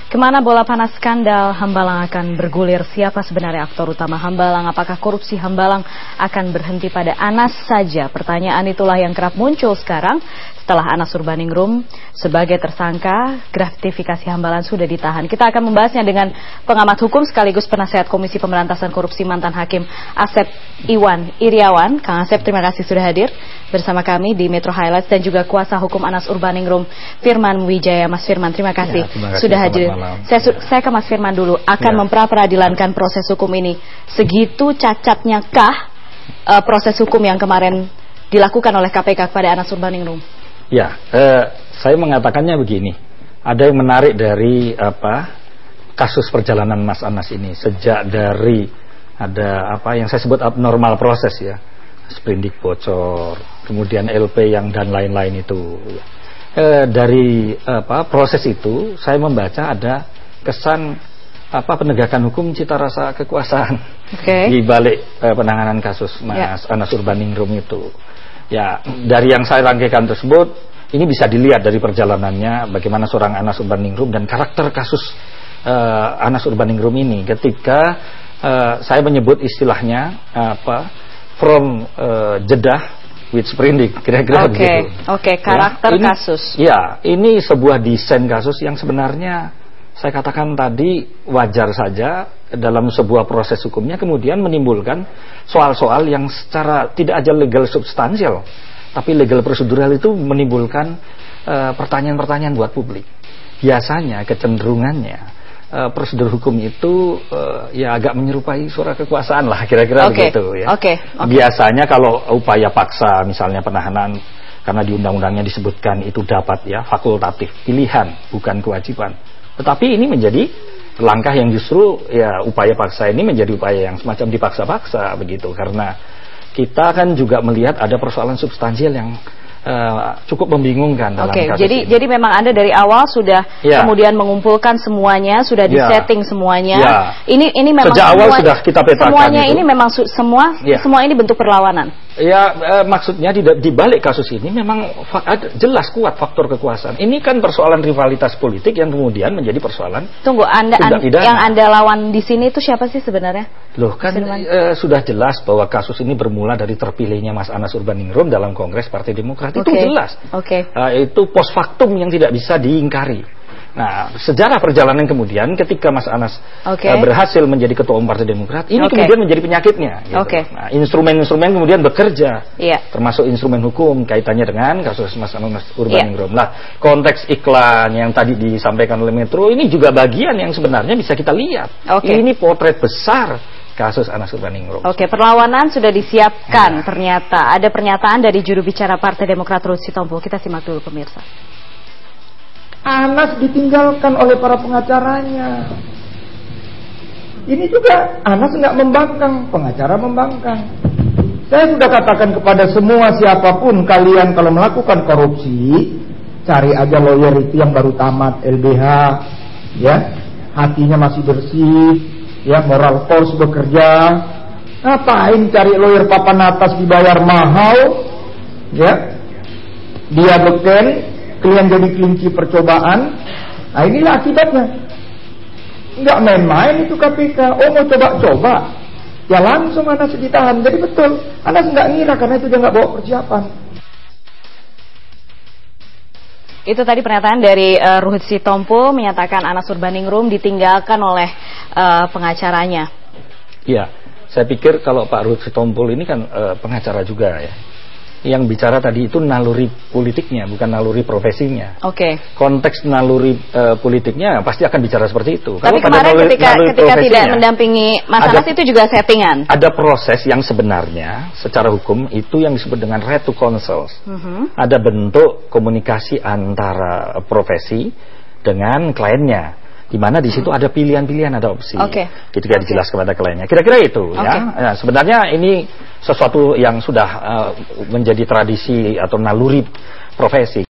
Kemana bola panas skandal Hambalang akan bergulir? Siapa sebenarnya aktor utama Hambalang? Apakah korupsi Hambalang akan berhenti pada Anas saja? Pertanyaan itulah yang kerap muncul sekarang setelah Anas Urbaningrum sebagai tersangka gratifikasi Hambalang sudah ditahan. Kita akan membahasnya dengan pengamat hukum sekaligus penasehat Komisi Pemberantasan Korupsi mantan Hakim Asep Iwan Iriawan. Kang Asep, terima kasih sudah hadir bersama kami di Metro Highlights, dan juga kuasa hukum Anas Urbaningrum Firman Wijaya. Mas Firman, terima kasih, sudah hadir. Saya ke Mas Firman dulu. Akan memperadilankan proses hukum ini, segitu cacatnya kah proses hukum yang kemarin dilakukan oleh KPK kepada Anas Urbaningrum? Ya, saya mengatakannya begini. Ada yang menarik dari kasus perjalanan Mas Anas ini, sejak dari ada yang saya sebut abnormal proses ya, sprindik bocor, kemudian LP yang dan lain-lain itu. Dari proses itu saya membaca ada kesan penegakan hukum cita rasa kekuasaan di balik penanganan kasus Mas Anas Urbaningrum itu. Ya, dari yang saya rangkaikan tersebut, ini bisa dilihat dari perjalanannya bagaimana seorang Anas Urbaningrum dan karakter kasus Anas Urbaningrum ini ketika saya menyebut istilahnya from Jeddah with sprindik, kira-kira begitu. Karakter kasus. Ya, ini sebuah desain kasus yang sebenarnya saya katakan tadi wajar saja dalam sebuah proses hukumnya, kemudian menimbulkan soal-soal yang secara tidak aja legal substansial, tapi legal prosedural itu menimbulkan pertanyaan-pertanyaan buat publik. Biasanya kecenderungannya prosedur hukum itu ya agak menyerupai suara kekuasaan lah, kira-kira begitu ya. Biasanya kalau upaya paksa misalnya penahanan, karena di undang-undangnya disebutkan itu dapat ya fakultatif, pilihan bukan kewajiban. Tetapi ini menjadi langkah yang justru ya upaya paksa ini menjadi upaya yang semacam dipaksa-paksa begitu, karena kita kan juga melihat ada persoalan substansial yang cukup membingungkan dalam kasus ini. Jadi memang Anda dari awal sudah kemudian mengumpulkan semuanya, sudah disetting semuanya. Ini memang sejak awal sudah kita petakan. Semuanya itu. Ini memang semua ini bentuk perlawanan. Ya, maksudnya di balik kasus ini memang jelas kuat faktor kekuasaan. Ini kan persoalan rivalitas politik yang kemudian menjadi persoalan. Tunggu, yang Anda lawan di sini itu siapa sih sebenarnya? Loh kan sudah jelas bahwa kasus ini bermula dari terpilihnya Mas Anas Urbaningrum dalam Kongres Partai Demokrat. Itu jelas. Itu post factum yang tidak bisa diingkari. Nah, sejarah perjalanan kemudian ketika Mas Anas berhasil menjadi ketua umum Partai Demokrat, ini kemudian menjadi penyakitnya. Gitu. Nah, instrumen-instrumen kemudian bekerja, termasuk instrumen hukum kaitannya dengan kasus Mas Anas Urbaningrum. Nah, konteks iklan yang tadi disampaikan oleh Metro ini juga bagian yang sebenarnya bisa kita lihat. Ini potret besar kasus Anas Urbaningrum. Perlawanan sudah disiapkan. Ternyata ada pernyataan dari juru bicara Partai Demokrat Ruhut Sitompul. Kita simak dulu pemirsa. Anas ditinggalkan oleh para pengacaranya. Ini juga Anas nggak membangkang, pengacara membangkang. Saya sudah katakan kepada semua siapapun kalian kalau melakukan korupsi, cari aja lawyer itu yang baru tamat LBH, ya, hatinya masih bersih, ya, moral force bekerja. Ngapain cari lawyer papan atas dibayar mahal, ya, dia beken, kalian jadi kelinci percobaan. Nah, inilah akibatnya. Nggak main-main itu KPK. Mau coba-coba, ya langsung Anas ditahan. Jadi betul, Anas nggak ngira karena itu dia nggak bawa persiapan. Itu tadi pernyataan dari Ruhut Sitompul menyatakan Anas Urbaningrum ditinggalkan oleh pengacaranya. Iya, saya pikir kalau Pak Ruhut Sitompul ini kan pengacara juga ya. Yang bicara tadi itu naluri politiknya, bukan naluri profesinya. Konteks naluri politiknya pasti akan bicara seperti itu. Tapi kemarin ketika tidak mendampingi Mas Anas itu juga settingan. Ada proses yang sebenarnya secara hukum itu yang disebut dengan right to counsel. Ada bentuk komunikasi antara profesi dengan kliennya, di mana di situ ada pilihan-pilihan, ada opsi. Ketika dijelaskan kepada kliennya. Kira-kira itu ya. Nah, sebenarnya ini sesuatu yang sudah menjadi tradisi atau naluri profesi.